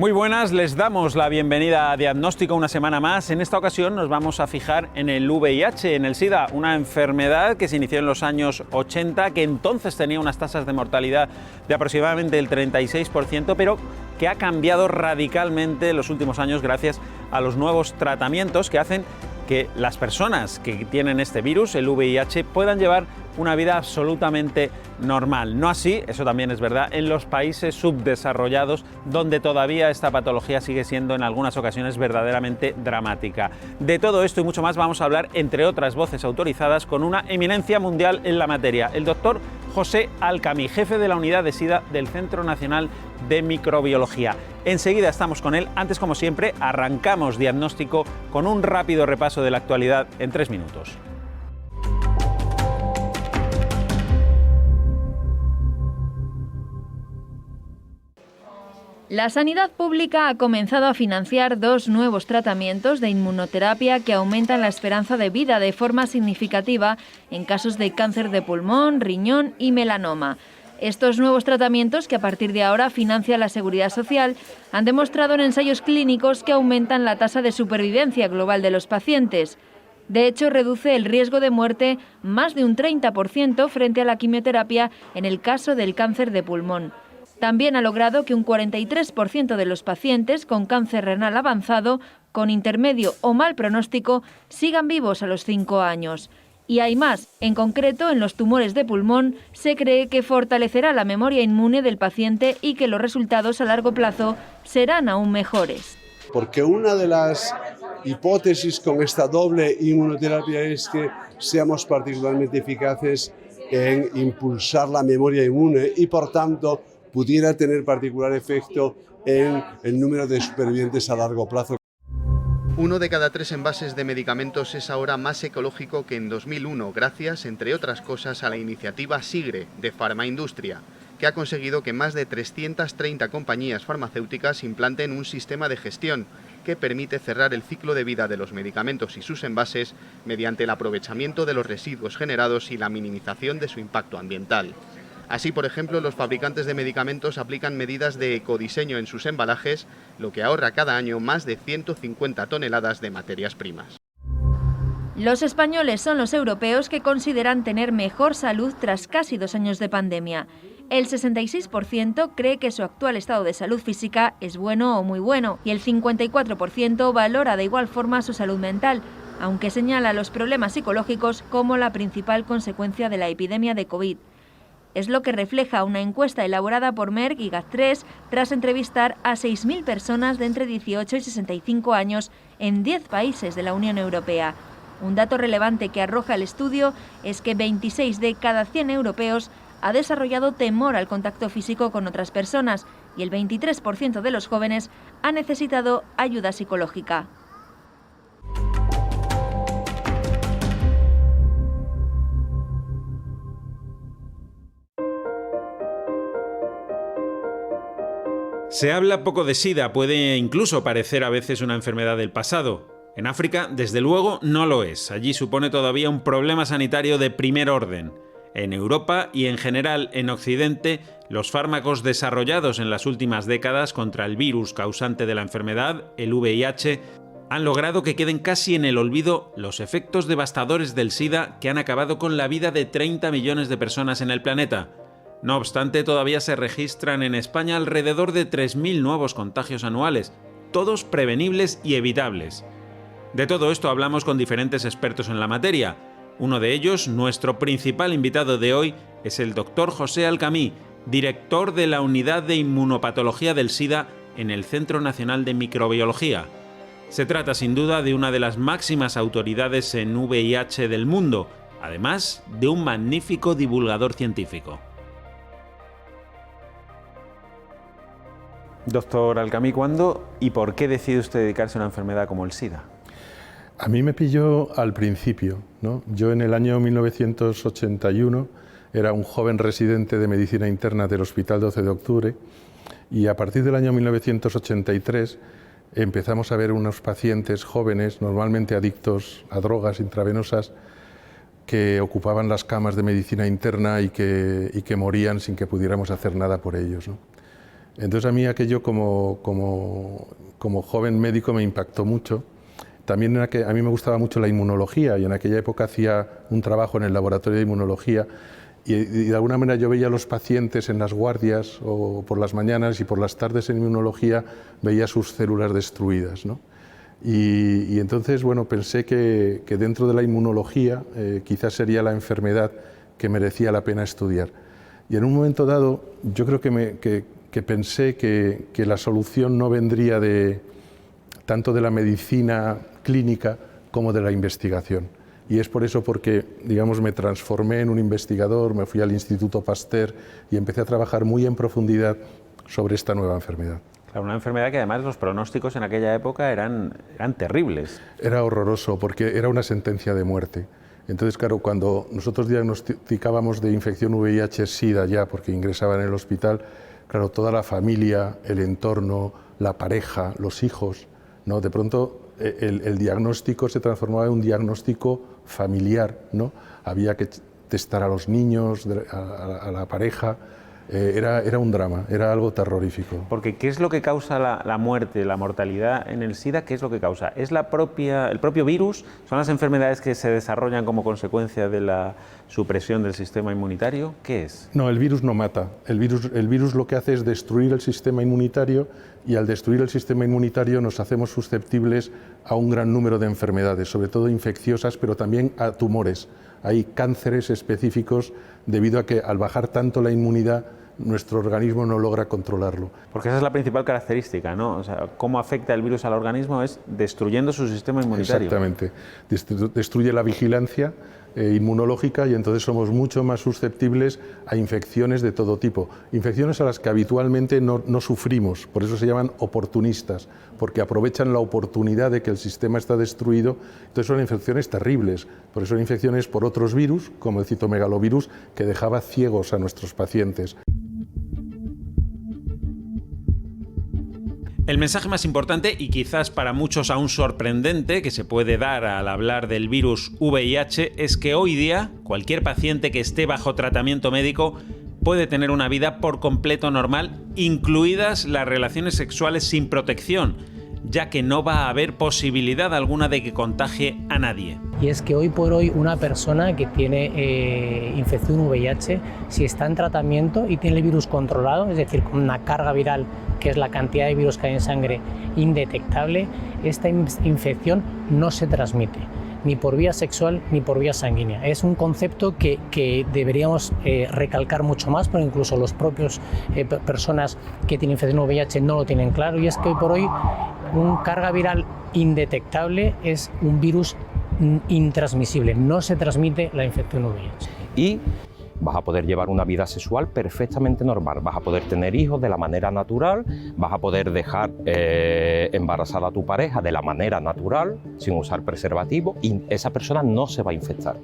Muy buenas, les damos la bienvenida a Diagnóstico una semana más. En esta ocasión nos vamos a fijar en el VIH, en el SIDA, una enfermedad que se inició en los años 80, que entonces tenía unas tasas de mortalidad de aproximadamente el 36%, pero que ha cambiado radicalmente en los últimos años gracias a los nuevos tratamientos que hacen que las personas que tienen este virus, el VIH, puedan llevar una vida absolutamente normal. No así, eso también es verdad, en los países subdesarrollados, donde todavía esta patología sigue siendo en algunas ocasiones verdaderamente dramática. De todo esto y mucho más vamos a hablar, entre otras voces autorizadas, con una eminencia mundial en la materia, el doctor José Alcamí, jefe de la unidad de SIDA del Centro Nacional de Microbiología. Enseguida estamos con él. Antes, como siempre, arrancamos Diagnóstico con un rápido repaso de la actualidad en 3 minutos. La sanidad pública ha comenzado a financiar 2 nuevos tratamientos de inmunoterapia que aumentan la esperanza de vida de forma significativa en casos de cáncer de pulmón, riñón y melanoma. Estos nuevos tratamientos, que a partir de ahora financia la Seguridad Social, han demostrado en ensayos clínicos que aumentan la tasa de supervivencia global de los pacientes. De hecho, reduce el riesgo de muerte más de un 30% frente a la quimioterapia en el caso del cáncer de pulmón. También ha logrado que un 43% de los pacientes con cáncer renal avanzado, con intermedio o mal pronóstico, sigan vivos a los 5 años. Y hay más. En concreto, en los tumores de pulmón, se cree que fortalecerá la memoria inmune del paciente y que los resultados a largo plazo serán aún mejores. Porque una de las hipótesis con esta doble inmunoterapia es que seamos particularmente eficaces en impulsar la memoria inmune y, por tanto, pudiera tener particular efecto en el número de supervivientes a largo plazo. 1 de cada 3 envases de medicamentos es ahora más ecológico que en 2001, gracias, entre otras cosas, a la iniciativa SIGRE de Farmaindustria, que ha conseguido que más de 330 compañías farmacéuticas implanten un sistema de gestión que permite cerrar el ciclo de vida de los medicamentos y sus envases mediante el aprovechamiento de los residuos generados y la minimización de su impacto ambiental. Así, por ejemplo, los fabricantes de medicamentos aplican medidas de ecodiseño en sus embalajes, lo que ahorra cada año más de 150 toneladas de materias primas. Los españoles son los europeos que consideran tener mejor salud tras casi 2 años de pandemia. El 66% cree que su actual estado de salud física es bueno o muy bueno y el 54% valora de igual forma su salud mental, aunque señala los problemas psicológicos como la principal consecuencia de la epidemia de COVID. Es lo que refleja una encuesta elaborada por Merck y GAT3 tras entrevistar a 6.000 personas de entre 18 y 65 años en 10 países de la Unión Europea. Un dato relevante que arroja el estudio es que 26 de cada 100 europeos ha desarrollado temor al contacto físico con otras personas y el 23% de los jóvenes ha necesitado ayuda psicológica. Se habla poco de SIDA, puede incluso parecer a veces una enfermedad del pasado. En África, desde luego, no lo es. Allí supone todavía un problema sanitario de primer orden. En Europa y en general en Occidente, los fármacos desarrollados en las últimas décadas contra el virus causante de la enfermedad, el VIH, han logrado que queden casi en el olvido los efectos devastadores del SIDA que han acabado con la vida de 30 millones de personas en el planeta. No obstante, todavía se registran en España alrededor de 3.000 nuevos contagios anuales, todos prevenibles y evitables. De todo esto hablamos con diferentes expertos en la materia. Uno de ellos, nuestro principal invitado de hoy, es el doctor José Alcamí, director de la Unidad de Inmunopatología del SIDA en el Centro Nacional de Microbiología. Se trata sin duda de una de las máximas autoridades en VIH del mundo, además de un magnífico divulgador científico. Doctor Alcamí, ¿cuándo y por qué decide usted dedicarse a una enfermedad como el SIDA? A mí me pilló al principio, ¿no? Yo en el año 1981 era un joven residente de medicina interna del Hospital 12 de Octubre y a partir del año 1983 empezamos a ver unos pacientes jóvenes, normalmente adictos a drogas intravenosas, que ocupaban las camas de medicina interna y que morían sin que pudiéramos hacer nada por ellos, ¿no? Entonces a mí aquello como joven médico me impactó mucho. También a mí me gustaba mucho la inmunología y en aquella época hacía un trabajo en el laboratorio de inmunología y de alguna manera yo veía a los pacientes en las guardias o por las mañanas y por las tardes en inmunología veía sus células destruidas, ¿no? Y entonces, bueno, pensé que dentro de la inmunología quizás sería la enfermedad que merecía la pena estudiar. Y en un momento dado yo creo que pensé que la solución no vendría tanto de la medicina clínica como de la investigación. Y es por eso porque, digamos, me transformé en un investigador, me fui al Instituto Pasteur y empecé a trabajar muy en profundidad sobre esta nueva enfermedad. Claro, una enfermedad que además los pronósticos en aquella época eran terribles. Era horroroso porque era una sentencia de muerte. Entonces, claro, cuando nosotros diagnosticábamos de infección VIH-Sida ya, porque ingresaban en el hospital, claro, toda la familia, el entorno, la pareja, los hijos, ¿no? De pronto el diagnóstico se transformaba en un diagnóstico familiar, ¿no? Había que testar a los niños, a la pareja. Era un drama, era algo terrorífico. Porque ¿qué es lo que causa la muerte, la mortalidad en el SIDA? ¿Qué es lo que causa? ¿Es el propio virus? ¿Son las enfermedades que se desarrollan como consecuencia de la supresión del sistema inmunitario? ¿Qué es? No, el virus no mata. El virus lo que hace es destruir el sistema inmunitario y al destruir el sistema inmunitario nos hacemos susceptibles a un gran número de enfermedades, sobre todo infecciosas, pero también a tumores. Hay cánceres específicos debido a que al bajar tanto la inmunidad nuestro organismo no logra controlarlo. Porque esa es la principal característica, ¿no? O sea, cómo afecta el virus al organismo es destruyendo su sistema inmunitario. Exactamente. Destruye la vigilancia inmunológica y entonces somos mucho más susceptibles a infecciones de todo tipo. Infecciones a las que habitualmente no sufrimos, por eso se llaman oportunistas, porque aprovechan la oportunidad de que el sistema está destruido. Entonces son infecciones terribles, por eso son infecciones por otros virus, como el citomegalovirus, que dejaba ciegos a nuestros pacientes. El mensaje más importante y quizás para muchos aún sorprendente que se puede dar al hablar del virus VIH es que hoy día cualquier paciente que esté bajo tratamiento médico puede tener una vida por completo normal, incluidas las relaciones sexuales sin protección, ya que no va a haber posibilidad alguna de que contagie a nadie. Y es que hoy por hoy una persona que tiene infección VIH, si está en tratamiento y tiene el virus controlado, es decir, con una carga viral, que es la cantidad de virus que hay en sangre, indetectable, esta infección no se transmite ni por vía sexual ni por vía sanguínea. Es un concepto que deberíamos recalcar mucho más, porque incluso los propios personas que tienen infección VIH no lo tienen claro, y es que hoy por hoy un carga viral indetectable es un virus intransmisible, no se transmite la infección VIH. Y vas a poder llevar una vida sexual perfectamente normal, vas a poder tener hijos de la manera natural, vas a poder dejar embarazada a tu pareja de la manera natural, sin usar preservativo, y esa persona no se va a infectar.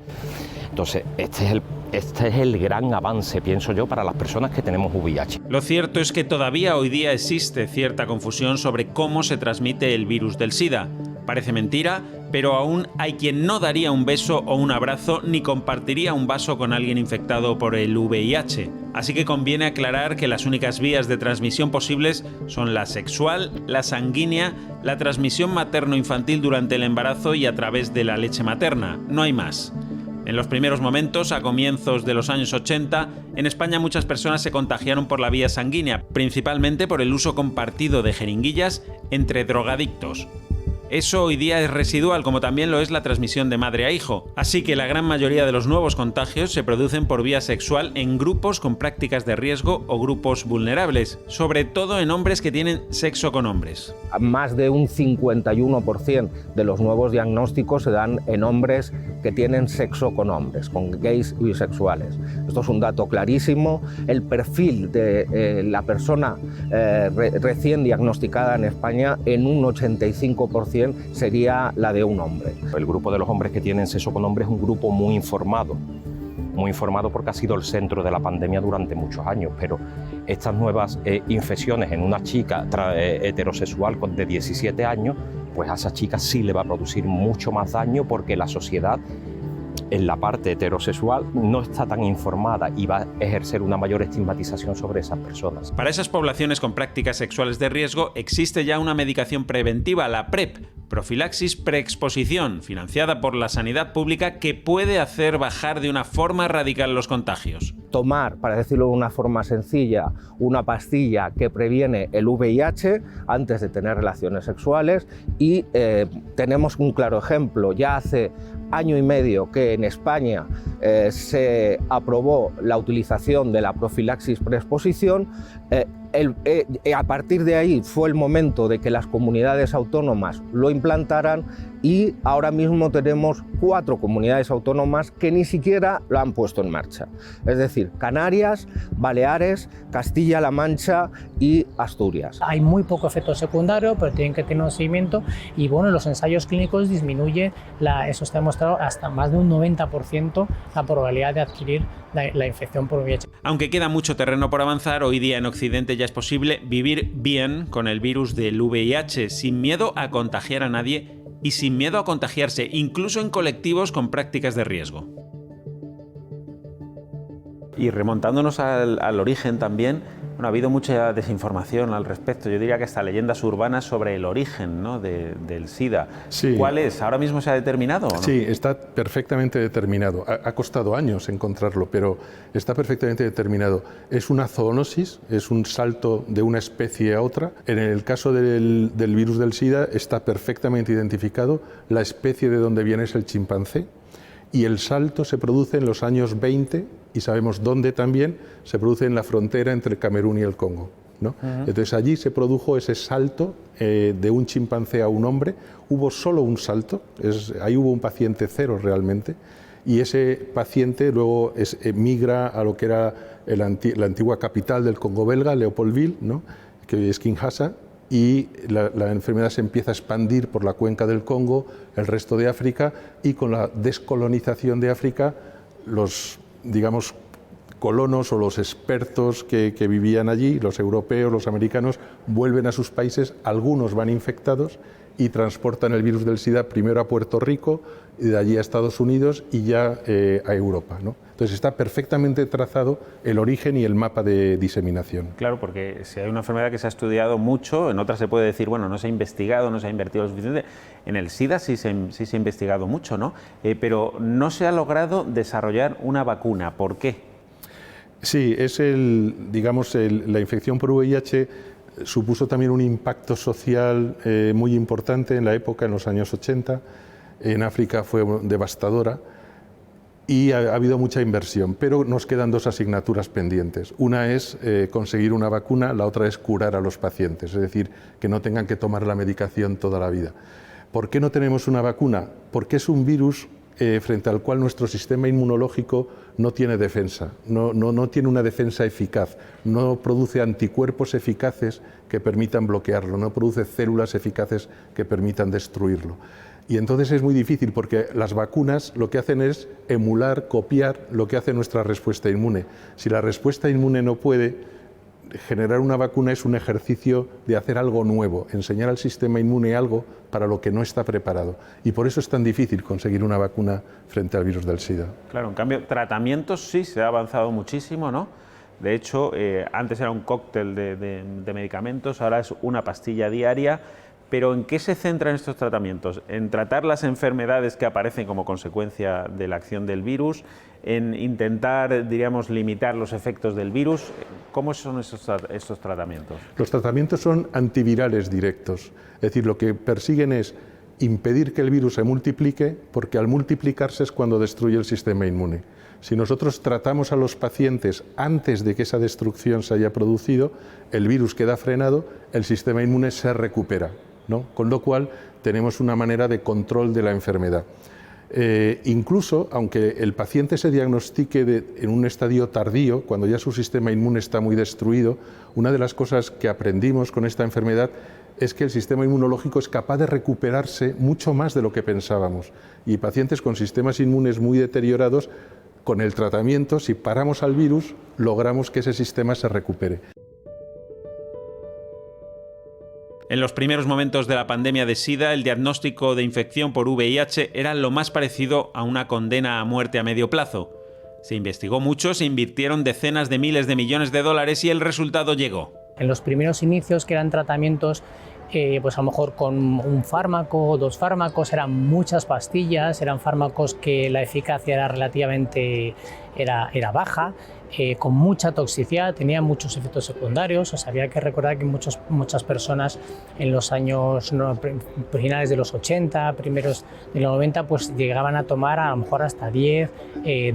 Entonces, este es el gran avance, pienso yo, para las personas que tenemos VIH. Lo cierto es que todavía hoy día existe cierta confusión sobre cómo se transmite el virus del SIDA. Parece mentira, pero aún hay quien no daría un beso o un abrazo ni compartiría un vaso con alguien infectado por el VIH. Así que conviene aclarar que las únicas vías de transmisión posibles son la sexual, la sanguínea, la transmisión materno-infantil durante el embarazo y a través de la leche materna. No hay más. En los primeros momentos, a comienzos de los años 80, en España muchas personas se contagiaron por la vía sanguínea, principalmente por el uso compartido de jeringuillas entre drogadictos. Eso hoy día es residual, como también lo es la transmisión de madre a hijo. Así que la gran mayoría de los nuevos contagios se producen por vía sexual en grupos con prácticas de riesgo o grupos vulnerables, sobre todo en hombres que tienen sexo con hombres. Más de un 51% de los nuevos diagnósticos se dan en hombres que tienen sexo con hombres, con gays y bisexuales. Esto es un dato clarísimo. El perfil de la persona recién diagnosticada en España en un 85% sería la de un hombre. El grupo de los hombres que tienen sexo con hombres es un grupo muy informado porque ha sido el centro de la pandemia durante muchos años, pero estas nuevas infecciones en una chica heterosexual de 17 años, pues a esa chica sí le va a producir mucho más daño porque la sociedad en la parte heterosexual no está tan informada y va a ejercer una mayor estigmatización sobre esas personas. Para esas poblaciones con prácticas sexuales de riesgo existe ya una medicación preventiva, la PrEP, profilaxis preexposición, financiada por la sanidad pública, que puede hacer bajar de una forma radical los contagios. Tomar, para decirlo de una forma sencilla, una pastilla que previene el VIH antes de tener relaciones sexuales y tenemos un claro ejemplo. Ya hace año y medio que en España se aprobó la utilización de la profilaxis preexposición. A partir de ahí fue el momento de que las comunidades autónomas lo implantaran y ahora mismo tenemos 4 comunidades autónomas que ni siquiera lo han puesto en marcha. Es decir, Canarias, Baleares, Castilla-La Mancha y Asturias. Hay muy poco efecto secundario, pero tienen que tener un seguimiento y bueno, en los ensayos clínicos disminuye, eso está demostrado, hasta más de un 90% la probabilidad de adquirir la infección por VIH. Aunque queda mucho terreno por avanzar, hoy día en Occidente ya es posible vivir bien con el virus del VIH, sin miedo a contagiar a nadie y sin miedo a contagiarse, incluso en colectivos con prácticas de riesgo. Y remontándonos al origen también, bueno, ha habido mucha desinformación al respecto. Yo diría que hasta leyendas urbanas sobre el origen, ¿no?, del SIDA. Sí. ¿Cuál es? ¿Ahora mismo se ha determinado o no? Sí, está perfectamente determinado. Ha costado años encontrarlo, pero está perfectamente determinado. Es una zoonosis, es un salto de una especie a otra. En el caso del virus del SIDA está perfectamente identificado. La especie de donde viene es el chimpancé. Y el salto se produce en los años 20 y sabemos dónde también, se produce en la frontera entre Camerún y el Congo, ¿no? Entonces allí se produjo ese salto de un chimpancé a un hombre. Hubo solo un salto, ahí hubo un paciente cero realmente, y ese paciente luego migra a lo que era la antigua capital del Congo belga, Leopoldville, ¿no?, que hoy es Kinshasa, y la enfermedad se empieza a expandir por la cuenca del Congo, el resto de África, y con la descolonización de África, los, digamos, colonos o los expertos que vivían allí, los europeos, los americanos, vuelven a sus países, algunos van infectados y transportan el virus del SIDA primero a Puerto Rico, y de allí a Estados Unidos y ya a Europa, ¿no? Entonces está perfectamente trazado el origen y el mapa de diseminación. Claro, porque si hay una enfermedad que se ha estudiado mucho, en otras se puede decir, bueno, no se ha investigado, no se ha invertido lo suficiente. En el SIDA sí se ha investigado mucho, ¿no? Pero no se ha logrado desarrollar una vacuna. ¿Por qué? Sí, es la infección por VIH supuso también un impacto social muy importante en la época, en los años 80. En África fue devastadora y ha habido mucha inversión, pero nos quedan 2 asignaturas pendientes. Una es conseguir una vacuna, la otra es curar a los pacientes, es decir, que no tengan que tomar la medicación toda la vida. ¿Por qué no tenemos una vacuna? Porque es un virus frente al cual nuestro sistema inmunológico no tiene defensa, no tiene una defensa eficaz, no produce anticuerpos eficaces que permitan bloquearlo, no produce células eficaces que permitan destruirlo. Y entonces es muy difícil porque las vacunas lo que hacen es emular, copiar lo que hace nuestra respuesta inmune. Si la respuesta inmune no puede, generar una vacuna es un ejercicio de hacer algo nuevo, enseñar al sistema inmune algo para lo que no está preparado. Y por eso es tan difícil conseguir una vacuna frente al virus del SIDA. Claro, en cambio, tratamientos sí se ha avanzado muchísimo, ¿no? De hecho, antes era un cóctel de medicamentos, ahora es una pastilla diaria. Pero ¿en qué se centran estos tratamientos? ¿En tratar las enfermedades que aparecen como consecuencia de la acción del virus? ¿En intentar, diríamos, limitar los efectos del virus? ¿Cómo son estos tratamientos? Los tratamientos son antivirales directos. Es decir, lo que persiguen es impedir que el virus se multiplique, porque al multiplicarse es cuando destruye el sistema inmune. Si nosotros tratamos a los pacientes antes de que esa destrucción se haya producido, el virus queda frenado, el sistema inmune se recupera, ¿no? Con lo cual tenemos una manera de control de la enfermedad. Incluso, aunque el paciente se diagnostique en un estadio tardío, cuando ya su sistema inmune está muy destruido, una de las cosas que aprendimos con esta enfermedad es que el sistema inmunológico es capaz de recuperarse mucho más de lo que pensábamos. Y pacientes con sistemas inmunes muy deteriorados, con el tratamiento, si paramos al virus, logramos que ese sistema se recupere. En los primeros momentos de la pandemia de SIDA, el diagnóstico de infección por VIH era lo más parecido a una condena a muerte a medio plazo. Se investigó mucho, se invirtieron decenas de miles de millones de dólares y el resultado llegó. En los primeros inicios, que eran tratamientos pues a lo mejor con un fármaco o 2 fármacos, eran muchas pastillas, eran fármacos que la eficacia era relativamente era baja, con mucha toxicidad, tenían muchos efectos secundarios. O sea, había que recordar que muchas personas en los años finales de los 80, primeros de los 90, pues llegaban a tomar a lo mejor hasta 10,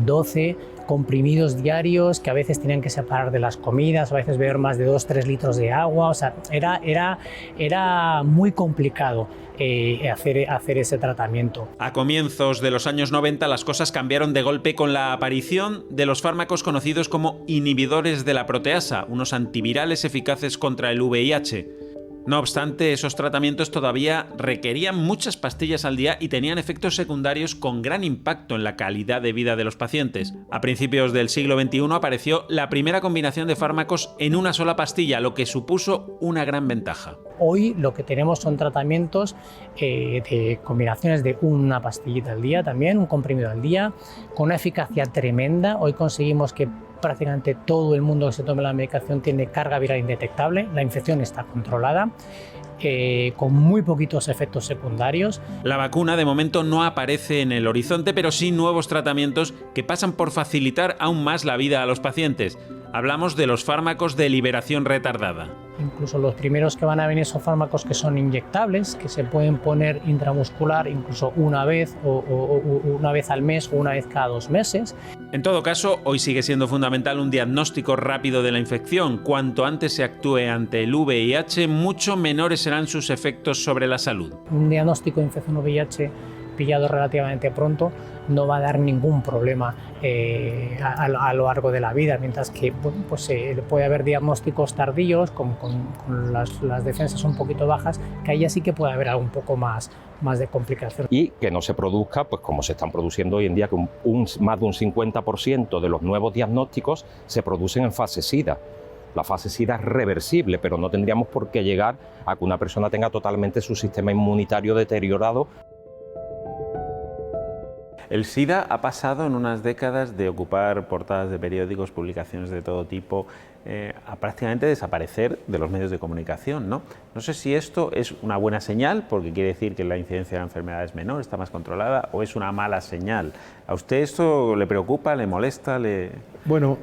12 comprimidos diarios, que a veces tenían que separar de las comidas, a veces beber más de 2-3 litros de agua. O sea, era muy complicado hacer ese tratamiento. A comienzos de los años 90 las cosas cambiaron de golpe con la aparición de los fármacos conocidos como inhibidores de la proteasa, unos antivirales eficaces contra el VIH. No obstante, esos tratamientos todavía requerían muchas pastillas al día y tenían efectos secundarios con gran impacto en la calidad de vida de los pacientes. A principios del siglo XXI apareció la primera combinación de fármacos en una sola pastilla, lo que supuso una gran ventaja. Hoy lo que tenemos son tratamientos de combinaciones de una pastillita al día, también un comprimido al día, con una eficacia tremenda. Hoy conseguimos que prácticamente todo el mundo que se tome la medicación tiene carga viral indetectable, la infección está controlada, con muy poquitos efectos secundarios. La vacuna de momento no aparece en el horizonte, pero sí nuevos tratamientos que pasan por facilitar aún más la vida a los pacientes. Hablamos de los fármacos de liberación retardada. Incluso los primeros que van a venir son fármacos que son inyectables, que se pueden poner intramuscular incluso una vez o una vez al mes o una vez cada 2 meses. En todo caso, hoy sigue siendo fundamental un diagnóstico rápido de la infección. Cuanto antes se actúe ante el VIH, mucho menores serán sus efectos sobre la salud. Un diagnóstico de infección VIH pillado relativamente pronto no va a dar ningún problema a lo largo de la vida, mientras que pues puede haber diagnósticos tardíos con las defensas un poquito bajas, que ahí ya sí que puede haber algo un poco más de complicación. Y que no se produzca, pues como se están produciendo hoy en día, que más de un 50% de los nuevos diagnósticos se producen en fase SIDA. La fase SIDA es reversible, pero no tendríamos por qué llegar a que una persona tenga totalmente su sistema inmunitario deteriorado. El SIDA ha pasado en unas décadas de ocupar portadas de periódicos, publicaciones de todo tipo, a prácticamente desaparecer de los medios de comunicación, ¿no? No sé si esto es una buena señal, porque quiere decir que la incidencia de la enfermedad es menor, está más controlada, o es una mala señal. ¿A usted esto le preocupa, le molesta? Bueno,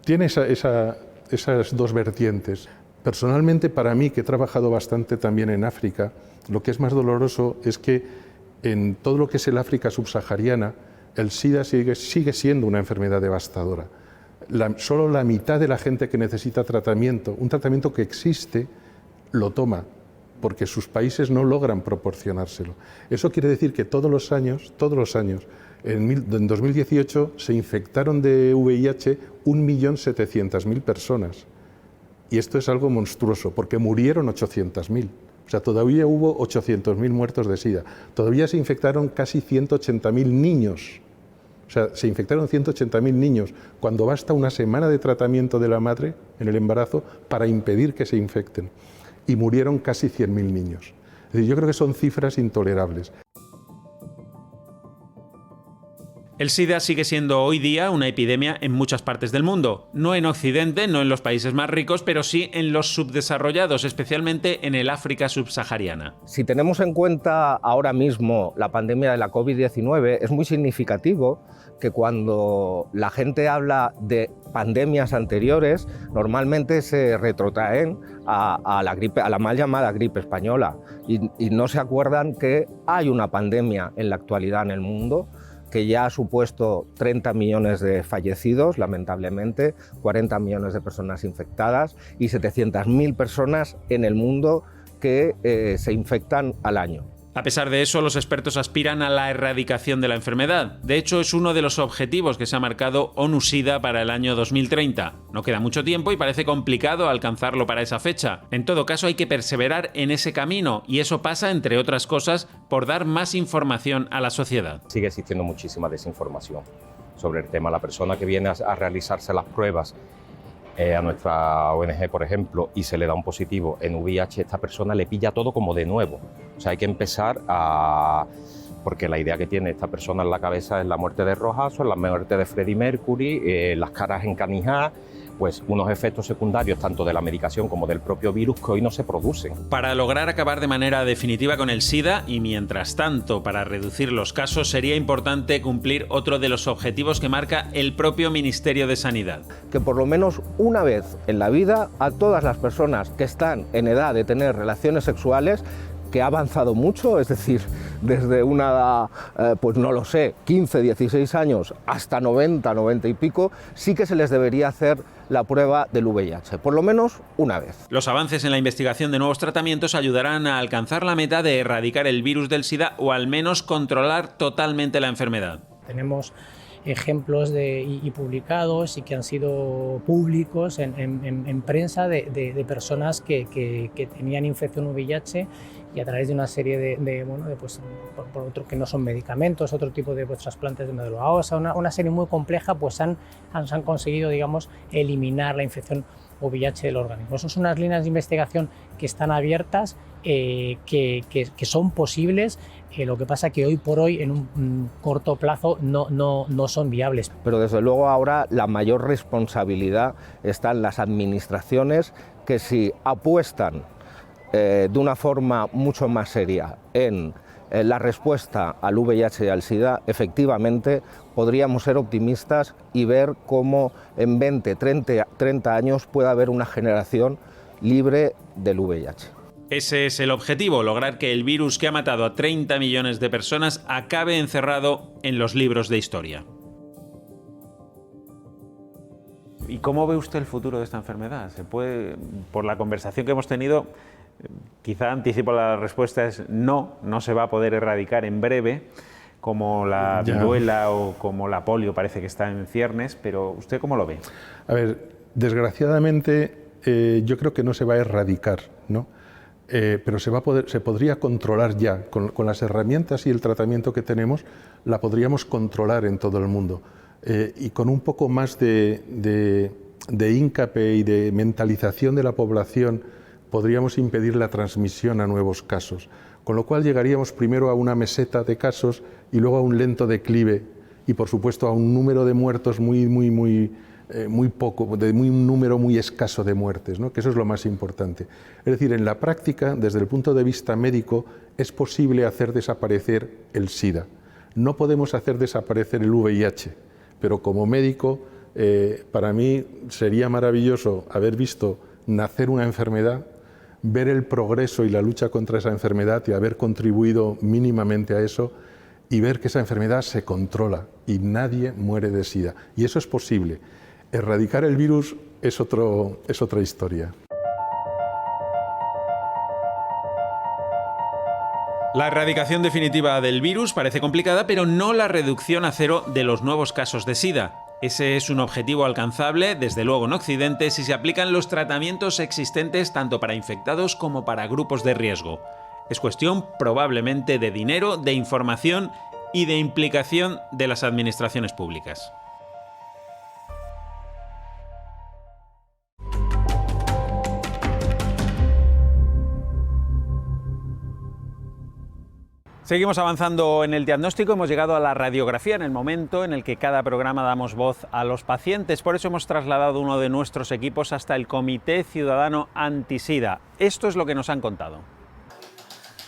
tiene esas dos vertientes. Personalmente, para mí, que he trabajado bastante también en África, lo que es más doloroso es que en todo lo que es el África subsahariana, el SIDA sigue siendo una enfermedad devastadora. Solo la mitad de la gente que necesita tratamiento, un tratamiento que existe, lo toma, porque sus países no logran proporcionárselo. Eso quiere decir que todos los años, en 2018 se infectaron de VIH 1.700.000 personas. Y esto es algo monstruoso, porque murieron 800.000. O sea, todavía hubo 800.000 muertos de SIDA. Todavía se infectaron casi 180.000 niños. O sea, se infectaron 180.000 niños, cuando basta una semana de tratamiento de la madre en el embarazo para impedir que se infecten. Y murieron casi 100.000 niños. Es decir, yo creo que son cifras intolerables. El SIDA sigue siendo hoy día una epidemia en muchas partes del mundo. No en Occidente, no en los países más ricos, pero sí en los subdesarrollados, especialmente en el África subsahariana. Si tenemos en cuenta ahora mismo la pandemia de la COVID-19, es muy significativo que cuando la gente habla de pandemias anteriores, normalmente se retrotraen a la mal llamada gripe española y no se acuerdan que hay una pandemia en la actualidad en el mundo que ya ha supuesto 30 millones de fallecidos, lamentablemente, 40 millones de personas infectadas y 700.000 personas en el mundo que se infectan al año. A pesar de eso, los expertos aspiran a la erradicación de la enfermedad. De hecho, es uno de los objetivos que se ha marcado ONU-SIDA para el año 2030. No queda mucho tiempo y parece complicado alcanzarlo para esa fecha. En todo caso, hay que perseverar en ese camino y eso pasa, entre otras cosas, por dar más información a la sociedad. Sigue existiendo muchísima desinformación sobre el tema. La persona que viene a realizarse las pruebas a nuestra ONG, por ejemplo, y se le da un positivo en VIH, esta persona le pilla todo como de nuevo. O sea, hay que empezar a... Porque la idea que tiene esta persona en la cabeza es la muerte de Rojas, o la muerte de Freddie Mercury, las caras encanijadas, pues unos efectos secundarios tanto de la medicación como del propio virus que hoy no se producen. Para lograr acabar de manera definitiva con el SIDA y mientras tanto para reducir los casos, sería importante cumplir otro de los objetivos que marca el propio Ministerio de Sanidad. Que por lo menos una vez en la vida a todas las personas que están en edad de tener relaciones sexuales, que ha avanzado mucho, es decir, desde una edad, pues no lo sé, 15, 16 años hasta 90, 90 y pico, sí que se les debería hacer la prueba del VIH, por lo menos una vez. Los avances en la investigación de nuevos tratamientos ayudarán a alcanzar la meta de erradicar el virus del SIDA o al menos controlar totalmente la enfermedad. Tenemos ejemplos y publicados y que han sido públicos en prensa de personas que tenían infección VIH y a través de una serie por otro que no son medicamentos, otro tipo de trasplantes de médula ósea, una serie muy compleja, pues han conseguido, digamos, eliminar la infección VIH del organismo. Esas son unas líneas de investigación que están abiertas, que son posibles. Lo que pasa que hoy por hoy, en un corto plazo, no son viables. Pero desde luego ahora la mayor responsabilidad está en las administraciones, que si apuestan de una forma mucho más seria en la respuesta al VIH y al SIDA, efectivamente podríamos ser optimistas y ver cómo en 20, 30 años puede haber una generación libre del VIH. Ese es el objetivo, lograr que el virus que ha matado a 30 millones de personas acabe encerrado en los libros de historia. ¿Y cómo ve usted el futuro de esta enfermedad? ¿Se puede, por la conversación que hemos tenido, quizá anticipo la respuesta es no se va a poder erradicar en breve, como la viruela o como la polio parece que está en ciernes, pero ¿usted cómo lo ve? A ver, desgraciadamente yo creo que no se va a erradicar, ¿no? Pero se podría controlar ya, con las herramientas y el tratamiento que tenemos, la podríamos controlar en todo el mundo. Y con un poco más de hincapié y de mentalización de la población, podríamos impedir la transmisión a nuevos casos. Con lo cual llegaríamos primero a una meseta de casos y luego a un lento declive y, por supuesto, a un número de muertos muy poco, de un número muy escaso de muertes, ¿no? Que eso es lo más importante. Es decir, en la práctica, desde el punto de vista médico, es posible hacer desaparecer el SIDA. No podemos hacer desaparecer el VIH, pero como médico, para mí sería maravilloso haber visto nacer una enfermedad, ver el progreso y la lucha contra esa enfermedad y haber contribuido mínimamente a eso, y ver que esa enfermedad se controla y nadie muere de SIDA. Y eso es posible. Erradicar el virus es otra historia. La erradicación definitiva del virus parece complicada, pero no la reducción a cero de los nuevos casos de SIDA. Ese es un objetivo alcanzable, desde luego en Occidente, si se aplican los tratamientos existentes tanto para infectados como para grupos de riesgo. Es cuestión probablemente de dinero, de información y de implicación de las administraciones públicas. Seguimos avanzando en el diagnóstico, hemos llegado a la radiografía, en el momento en el que cada programa damos voz a los pacientes. Por eso hemos trasladado uno de nuestros equipos hasta el Comité Ciudadano Antisida. Esto es lo que nos han contado.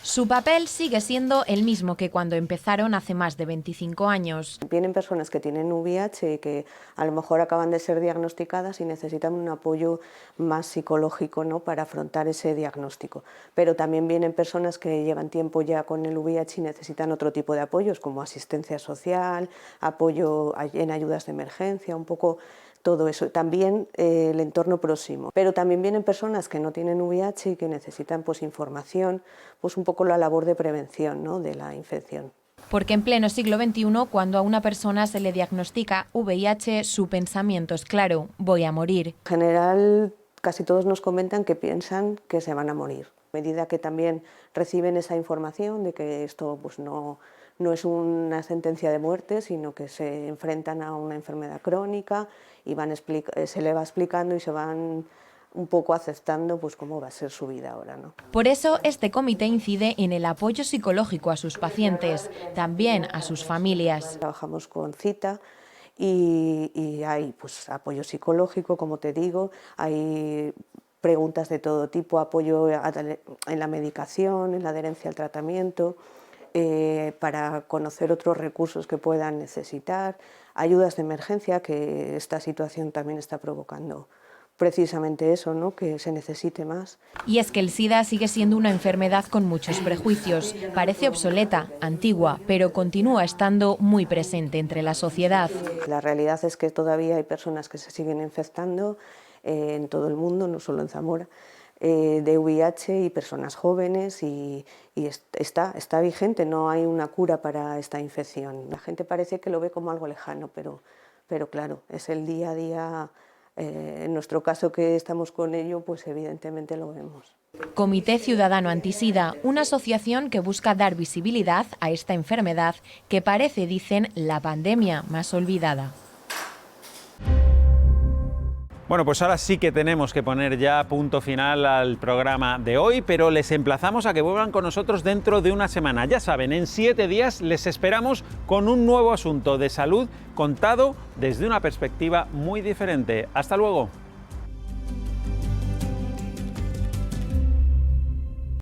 Su papel sigue siendo el mismo que cuando empezaron hace más de 25 años. Vienen personas que tienen VIH y que a lo mejor acaban de ser diagnosticadas y necesitan un apoyo más psicológico, ¿no?, para afrontar ese diagnóstico. Pero también vienen personas que llevan tiempo ya con el VIH y necesitan otro tipo de apoyos, como asistencia social, apoyo en ayudas de emergencia, un poco todo eso. También el entorno próximo. Pero también vienen personas que no tienen VIH y que necesitan pues información, pues un poco la labor de prevención, ¿no?, de la infección. Porque en pleno siglo XXI, cuando a una persona se le diagnostica VIH, su pensamiento es claro: voy a morir. En general, casi todos nos comentan que piensan que se van a morir. A medida que también reciben esa información de que esto pues no no es una sentencia de muerte, sino que se enfrentan a una enfermedad crónica y se le va explicando y se van un poco aceptando pues cómo va a ser su vida ahora, ¿no? Por eso este comité incide en el apoyo psicológico a sus pacientes, también a sus familias. Trabajamos con cita y hay pues apoyo psicológico, como te digo, hay preguntas de todo tipo, apoyo en la medicación, en la adherencia al tratamiento, para conocer otros recursos que puedan necesitar, ayudas de emergencia, que esta situación también está provocando precisamente eso, ¿no? Que se necesite más. Y es que el SIDA sigue siendo una enfermedad con muchos prejuicios. Parece obsoleta, antigua, pero continúa estando muy presente entre la sociedad. La realidad es que todavía hay personas que se siguen infectando en todo el mundo, no solo en Zamora, de VIH, y personas jóvenes, y está vigente, no hay una cura para esta infección. La gente parece que lo ve como algo lejano, pero claro, es el día a día. En nuestro caso, que estamos con ello, pues evidentemente lo vemos. Comité Ciudadano Antisida, una asociación que busca dar visibilidad a esta enfermedad que parece, dicen, la pandemia más olvidada. Bueno, pues ahora sí que tenemos que poner ya punto final al programa de hoy, pero les emplazamos a que vuelvan con nosotros dentro de una semana. Ya saben, en 7 días les esperamos con un nuevo asunto de salud contado desde una perspectiva muy diferente. ¡Hasta luego!